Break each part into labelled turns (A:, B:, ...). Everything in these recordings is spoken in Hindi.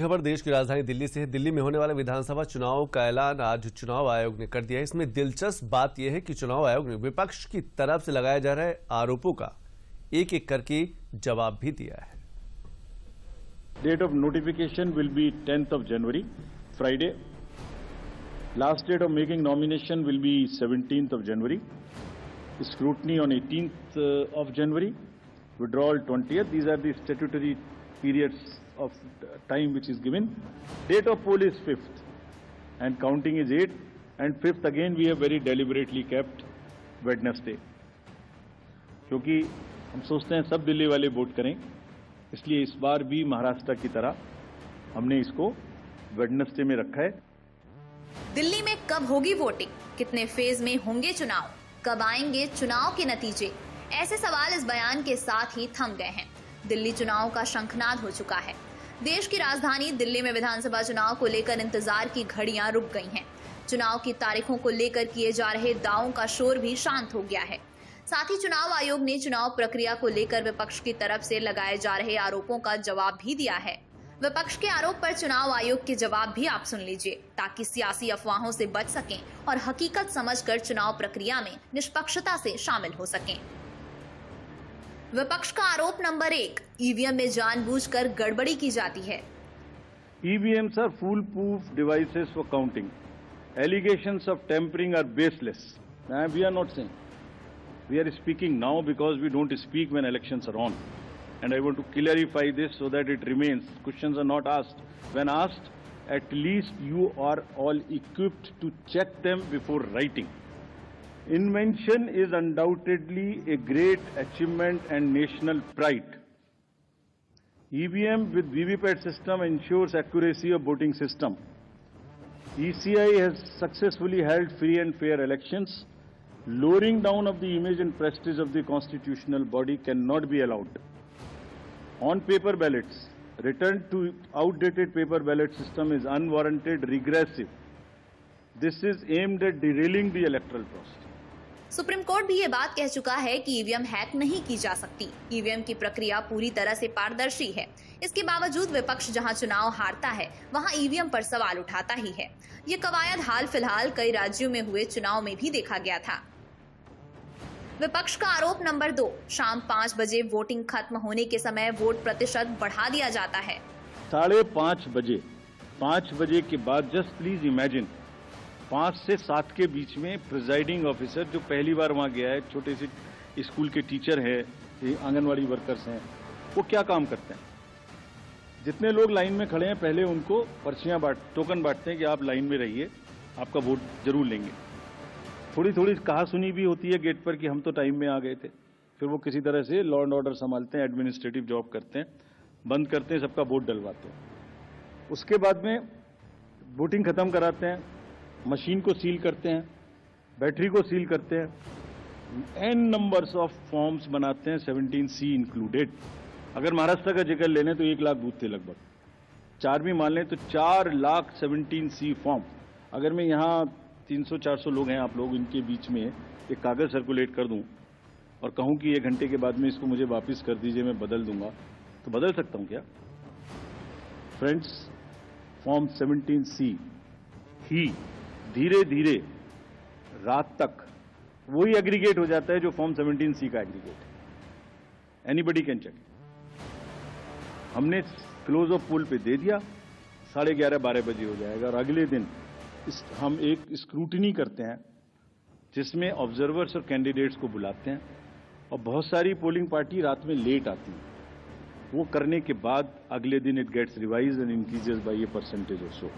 A: खबर देश की राजधानी दिल्ली से है। दिल्ली में होने वाले विधानसभा चुनाव का ऐलान आज चुनाव आयोग ने कर दिया है। इसमें दिलचस्प बात यह है कि चुनाव आयोग ने विपक्ष की तरफ से लगाए जा रहे आरोपों का एक एक करके जवाब भी दिया है।
B: Date of notification will be 10th of January, Friday. Last date of making nomination will be 17th of January. Scrutiny on 18th of January. Withdrawal 20th. These are the statutory periods of time which is given. Date of poll is 5th and counting is 8th, and 5th again we have very deliberately kept Wednesday. क्योंकि हम सोचते हैं सब दिल्ली वाले वोट करें, इसलिए इस बार भी महाराष्ट्र की तरह हमने इसको वेडनेसडे में रखा है।
C: दिल्ली में कब होगी वोटिंग, कितने फेज में होंगे चुनाव, कब आएंगे चुनाव के नतीजे, ऐसे सवाल इस बयान के साथ ही थम गए हैं। दिल्ली चुनाव का शंखनाद हो चुका है। देश की राजधानी दिल्ली में विधानसभा चुनाव को लेकर इंतजार की घड़ियां रुक गई हैं। चुनाव की तारीखों को लेकर किए जा रहे दावों का शोर भी शांत हो गया है। साथ ही चुनाव आयोग ने चुनाव प्रक्रिया को लेकर विपक्ष की तरफ से लगाए जा रहे आरोपों का जवाब भी दिया है। विपक्ष के आरोप पर चुनाव आयोग के जवाब भी आप सुन लीजिए, ताकि सियासी अफवाहों से बच सकें और हकीकत समझकर चुनाव प्रक्रिया में निष्पक्षता से शामिल हो सकें। विपक्ष का आरोप नंबर 1, ईवीएम में जानबूझकर गड़बड़ी की जाती है।
B: EVMs are foolproof devices for counting. Allegations of tampering are baseless. We are not saying. We are speaking now because we don't speak when elections are on. And I want to clarify this so that it remains. Questions are not asked. When asked, at least you are all equipped to check them before writing. Invention is undoubtedly a great achievement and national pride. EVM with VVPAT system ensures accuracy of voting system. ECI has successfully held free and fair elections. Lowering down of the image and prestige of the constitutional body cannot be allowed. On paper ballots, return to outdated paper ballot system is unwarranted, regressive. This is aimed at derailing the electoral process.
C: Supreme court भी ये बात कह चुका है कि ईवीएम हैक नहीं की जा सकती। ईवीएम की प्रक्रिया पूरी तरह से पारदर्शी है। इसके बावजूद विपक्ष जहां चुनाव हारता है, वहां ईवीएम पर सवाल उठाता ही है। ये कवायद हाल फिलहाल कई राज्यों में हुए चुनाव में भी देखा गया था। विपक्ष का आरोप नंबर 2, शाम 5 बजे वोटिंग खत्म होने के समय वोट प्रतिशत बढ़ा दिया जाता है।
B: 5:30 बजे, 5 बजे के बाद जस्ट प्लीज इमेजिन 5 से 7 के बीच में प्रिजाइडिंग ऑफिसर जो पहली बार वहां गया है, छोटे से स्कूल के टीचर हैं, आंगनवाड़ी वर्कर्स हैं, वो क्या काम करते हैं? जितने लोग लाइन में खड़े हैं पहले उनको पर्चियां टोकन बांटते हैं कि आप लाइन में रहिए, आपका वोट जरूर लेंगे। थोड़ी थोड़ी कहा सुनी भी होती है गेट पर कि हम तो टाइम में आ गए थे। फिर वो किसी तरह से लॉ एंड ऑर्डर संभालते हैं, एडमिनिस्ट्रेटिव जॉब करते हैं, बंद करते हैं, सबका वोट डलवाते हैं। उसके बाद में वोटिंग खत्म कराते हैं, मशीन को सील करते हैं, बैटरी को सील करते हैं, एन नंबर्स ऑफ फॉर्म्स बनाते हैं, 17C इंक्लूडेड। अगर महाराष्ट्र का जिक्र ले लें तो 1 लाख बूथ थे लगभग, 4 भी मान लें तो 4 लाख 17C फॉर्म। अगर मैं यहाँ 300-400 लोग हैं आप लोग, इनके बीच में एक कागज सर्कुलेट कर दूं और कहूं कि 1 घंटे के बाद में इसको मुझे वापस कर दीजिए, मैं बदल दूंगा, तो बदल सकता हूं क्या? फ्रेंड्स, फॉर्म 17C ही धीरे धीरे रात तक वही एग्रीगेट हो जाता है जो फॉर्म 17C का एग्रीगेट है। Anybody can check. हमने क्लोज ऑफ पोल पे दे दिया, 11:30-12 बजे हो जाएगा और अगले दिन हम एक स्क्रूटिनी करते हैं जिसमें ऑब्जर्वर्स और कैंडिडेट्स को बुलाते हैं, और बहुत सारी पोलिंग पार्टी रात में लेट आती है। वो करने के बाद अगले दिन it gets revise and increases by a percentage और so.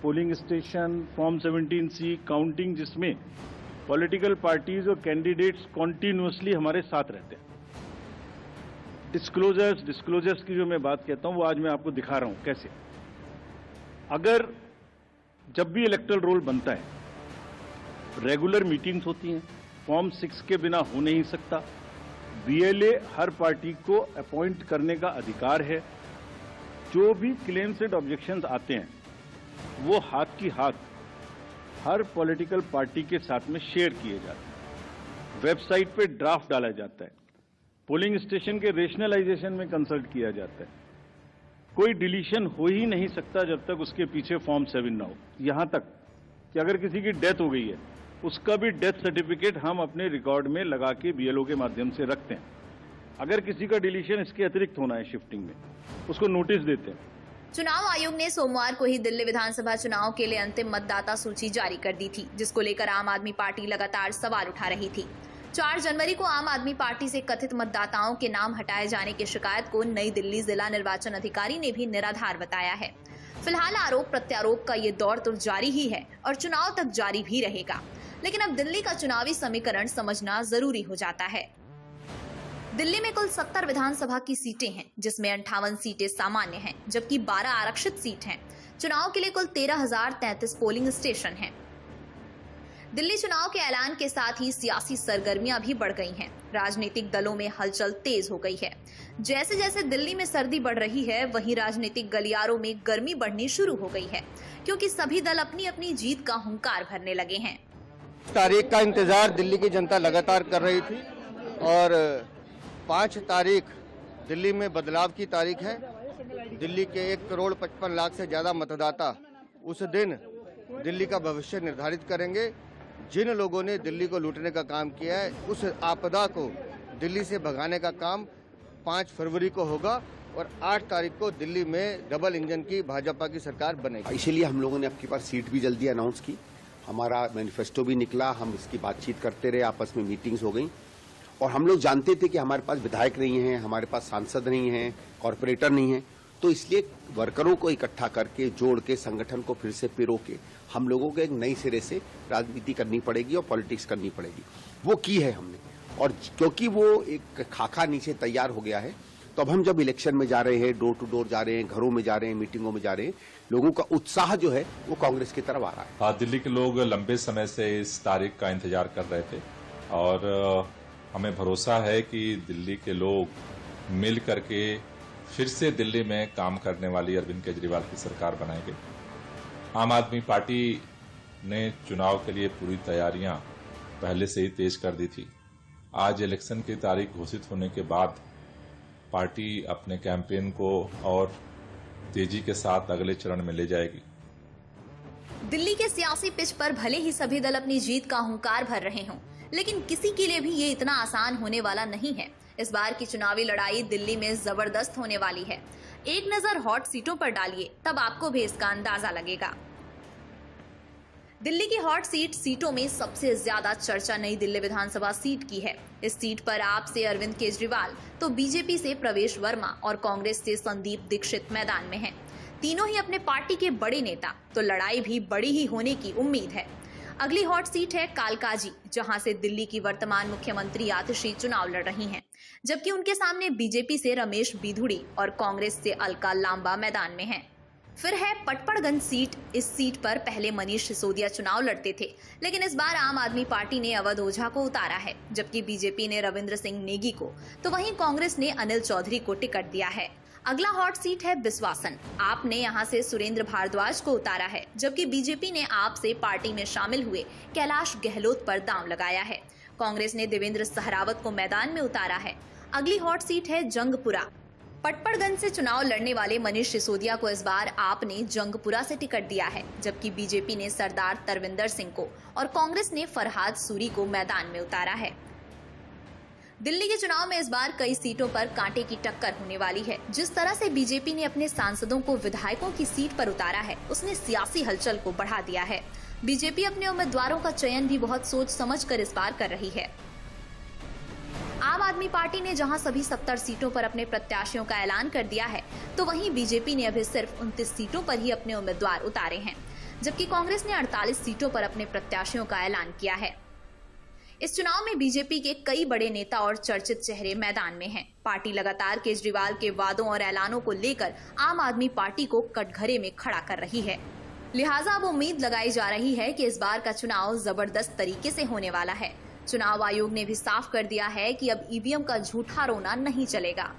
B: Polling station, form 17C, counting, जिसमें पॉलिटिकल पार्टीज और कैंडिडेट्स कॉन्टिन्यूसली हमारे साथ रहते हैं। डिस्क्लोजर्स की जो मैं बात कहता हूं वो आज मैं आपको दिखा रहा हूं कैसे। अगर जब भी इलेक्टोरल रोल बनता है, रेगुलर मीटिंग्स होती हैं, फॉर्म 6 के बिना हो नहीं सकता। BLA हर पार्टी को अपॉइंट करने का अधिकार है। जो भी क्लेम्स एंड ऑब्जेक्शंस आते हैं वो हाथ की हाथ हर पॉलिटिकल पार्टी के साथ में शेयर किए जाते हैं। वेबसाइट पे ड्राफ्ट डाला जाता है। पोलिंग स्टेशन के रेशनलाइजेशन में कंसल्ट किया जाता है। कोई डिलीशन हो ही नहीं सकता जब तक उसके पीछे फॉर्म 7 ना हो। यहां तक कि अगर किसी की डेथ हो गई है, उसका भी डेथ सर्टिफिकेट हम अपने रिकॉर्ड में लगा के बीएलओ के माध्यम से रखते हैं। अगर किसी का डिलीशन इसके अतिरिक्त होना है शिफ्टिंग में, उसको नोटिस देते हैं।
C: चुनाव आयोग ने सोमवार को ही दिल्ली विधानसभा चुनाव के लिए अंतिम मतदाता सूची जारी कर दी थी, जिसको लेकर आम आदमी पार्टी लगातार सवाल उठा रही थी। 4 जनवरी को आम आदमी पार्टी से कथित मतदाताओं के नाम हटाए जाने की शिकायत को नई दिल्ली जिला निर्वाचन अधिकारी ने भी निराधार बताया है। फिलहाल आरोप प्रत्यारोप का ये दौर तो जारी ही है और चुनाव तक जारी भी रहेगा, लेकिन अब दिल्ली का चुनावी समीकरण समझना जरूरी हो जाता है। दिल्ली में कुल 70 विधानसभा की सीटें हैं, जिसमें 58 सीटें सामान्य हैं, जबकि 12 आरक्षित सीट हैं। चुनाव के लिए कुल 13,033 पोलिंग स्टेशन हैं। दिल्ली चुनाव के ऐलान के साथ ही सियासी सरगर्मियां भी बढ़ गई हैं। राजनीतिक दलों में हलचल तेज हो गई है। जैसे जैसे दिल्ली में सर्दी बढ़ रही है, वहीं राजनीतिक गलियारों में गर्मी बढ़नी शुरू हो गई है, क्योंकि सभी दल अपनी अपनी जीत का हुंकार भरने लगे हैं।
D: तारीख का इंतजार दिल्ली की जनता लगातार कर रही थी और 5 तारीख दिल्ली में बदलाव की तारीख है। दिल्ली के 1,55,00,000 से ज्यादा मतदाता उस दिन दिल्ली का भविष्य निर्धारित करेंगे। जिन लोगों ने दिल्ली को लूटने का काम किया है, उस आपदा को दिल्ली से भगाने का काम 5 फरवरी को होगा और 8 तारीख को दिल्ली में डबल इंजन की भाजपा की सरकार बनेगी।
E: इसीलिए हम लोगों ने आपके पास सीट भी जल्दी अनाउंस की, हमारा मैनिफेस्टो भी निकला, हम इसकी बातचीत करते रहे, आपस में मीटिंग्स हो गई और हम लोग जानते थे कि हमारे पास विधायक नहीं है, हमारे पास सांसद नहीं है, कॉरपोरेटर नहीं है, तो इसलिए वर्करों को इकट्ठा करके जोड़ के संगठन को फिर से पिरो के हम लोगों को एक नई सिरे से राजनीति करनी पड़ेगी और पॉलिटिक्स करनी पड़ेगी। वो की है हमने, और क्योंकि वो एक खाका नीचे तैयार हो गया है, तो अब हम जब इलेक्शन में जा रहे हैं, डोर टू डोर जा रहे हैं, घरों में जा रहे हैं, मीटिंगों में जा रहे हैं, लोगों का उत्साह जो है वो कांग्रेस की तरफ आ रहा है।
F: हाँ, दिल्ली के लोग लंबे समय से इस तारीख का इंतजार कर रहे थे और हमें भरोसा है कि दिल्ली के लोग मिल करके फिर से दिल्ली में काम करने वाली अरविंद केजरीवाल की सरकार बनाएंगे। आम आदमी पार्टी ने चुनाव के लिए पूरी तैयारियां पहले से ही तेज कर दी थी। आज इलेक्शन की तारीख घोषित होने के बाद पार्टी अपने कैंपेन को और तेजी के साथ अगले चरण में ले जाएगी।
C: दिल्ली के सियासी पिच पर भले ही सभी दल अपनी जीत का हुंकार भर रहे हों, लेकिन किसी के लिए भी ये इतना आसान होने वाला नहीं है। इस बार की चुनावी लड़ाई दिल्ली में जबरदस्त होने वाली है। एक नजर हॉट सीटों पर डालिए, तब आपको भी इसका अंदाजा लगेगा। दिल्ली की हॉट सीटों में सबसे ज्यादा चर्चा नई दिल्ली विधानसभा सीट की है। इस सीट पर आप से अरविंद केजरीवाल, तो बीजेपी से प्रवेश वर्मा और कांग्रेस से संदीप दीक्षित मैदान में हैं। तीनों ही अपने पार्टी के बड़े नेता, तो लड़ाई भी बड़ी ही होने की उम्मीद है। अगली हॉट सीट है कालकाजी, जहां से दिल्ली की वर्तमान मुख्यमंत्री आतिशी चुनाव लड़ रही हैं, जबकि उनके सामने बीजेपी से रमेश बिधूड़ी और कांग्रेस से अलका लांबा मैदान में हैं। फिर है पटपड़गंज सीट। इस सीट पर पहले मनीष सिसोदिया चुनाव लड़ते थे, लेकिन इस बार आम आदमी पार्टी ने अवध ओझा को उतारा है, जबकि बीजेपी ने रविंद्र सिंह नेगी को, तो वहीं कांग्रेस ने अनिल चौधरी को टिकट दिया है। अगला हॉट सीट है बिस्वासन। आप ने यहां से सुरेंद्र भारद्वाज को उतारा है, जबकि बीजेपी ने आप से पार्टी में शामिल हुए कैलाश गहलोत पर दांव लगाया है। कांग्रेस ने देवेंद्र सहरावत को मैदान में उतारा है। अगली हॉट सीट है जंगपुरा। पटपड़गंज से चुनाव लड़ने वाले मनीष सिसोदिया को इस बार आपने जंगपुरा से टिकट दिया है, जबकि बीजेपी ने सरदार तरविंदर सिंह को और कांग्रेस ने फरहाद सूरी को मैदान में उतारा है। दिल्ली के चुनाव में इस बार कई सीटों पर कांटे की टक्कर होने वाली है। जिस तरह से बीजेपी ने अपने सांसदों को विधायकों की सीट पर उतारा है, उसने सियासी हलचल को बढ़ा दिया है। बीजेपी अपने उम्मीदवारों का चयन भी बहुत सोच समझकर इस बार कर रही है। आम आदमी पार्टी ने जहां सभी 70 सीटों पर अपने प्रत्याशियों का ऐलान कर दिया है, तो वहीं बीजेपी ने अभी सिर्फ 29 सीटों पर ही अपने उम्मीदवार उतारे हैं, जबकि कांग्रेस ने 48 सीटों पर अपने प्रत्याशियों का ऐलान किया है। इस चुनाव में बीजेपी के कई बड़े नेता और चर्चित चेहरे मैदान में हैं। पार्टी लगातार केजरीवाल के वादों और ऐलानों को लेकर आम आदमी पार्टी को कटघरे में खड़ा कर रही है। लिहाजा अब उम्मीद लगाई जा रही है कि इस बार का चुनाव जबरदस्त तरीके से होने वाला है। चुनाव आयोग ने भी साफ कर दिया है कि अब ईवीएम का झूठा रोना नहीं चलेगा।